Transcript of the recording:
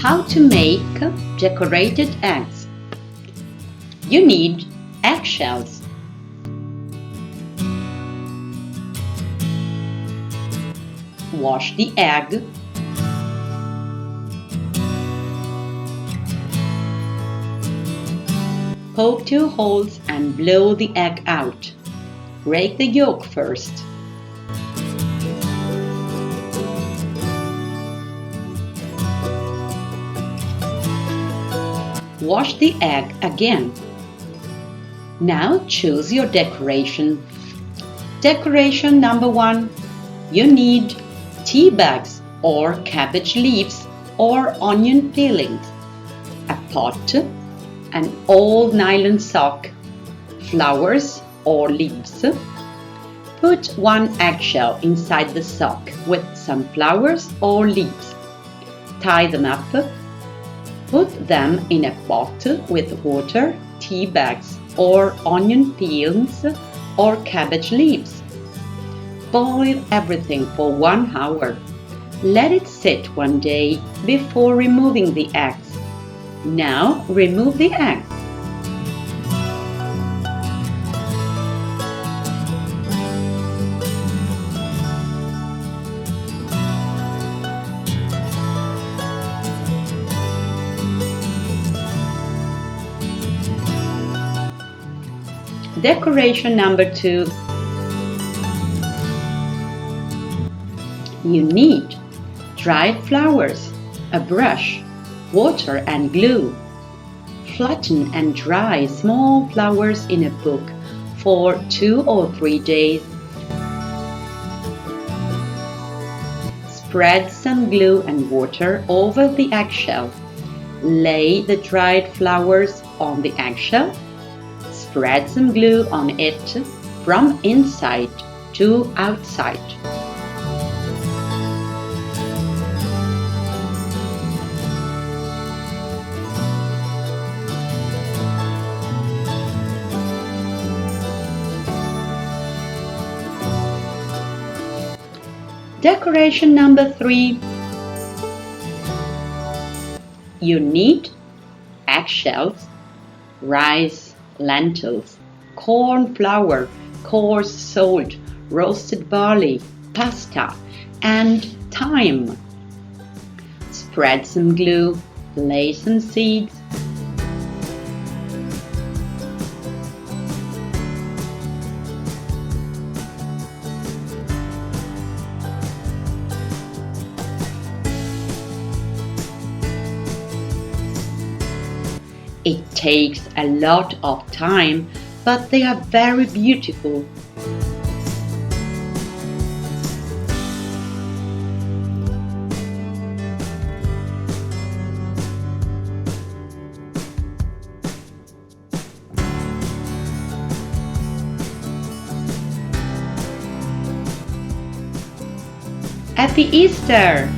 How to make decorated eggs. You need eggshells, wash the egg, poke 2 holes and blow the egg out. Break the yolk first. Wash the egg again. Now choose your decoration. Decoration number 1. You need tea bags or cabbage leaves or onion peelings, a pot, an old nylon sock, flowers or leaves. Put 1 eggshell inside the sock with some flowers or leaves. Tie them up. Put them in a pot with water, tea bags, or onion peels or cabbage leaves. Boil everything for 1 hour. Let it sit 1 day before removing the eggs. Now remove the eggs. Decoration number 2. You need dried flowers, a brush, water and glue. Flatten and dry small flowers in a book for 2 or 3 days. Spread some glue and water over the eggshell. Lay the dried flowers on the eggshell. Spread some glue on it from inside to outside. Decoration number 3. You need eggshells, rice, lentils, corn flour, coarse salt, roasted barley, pasta, and thyme. Spread some glue, lay some seeds. It takes a lot of time, but they are very beautiful. Happy Easter!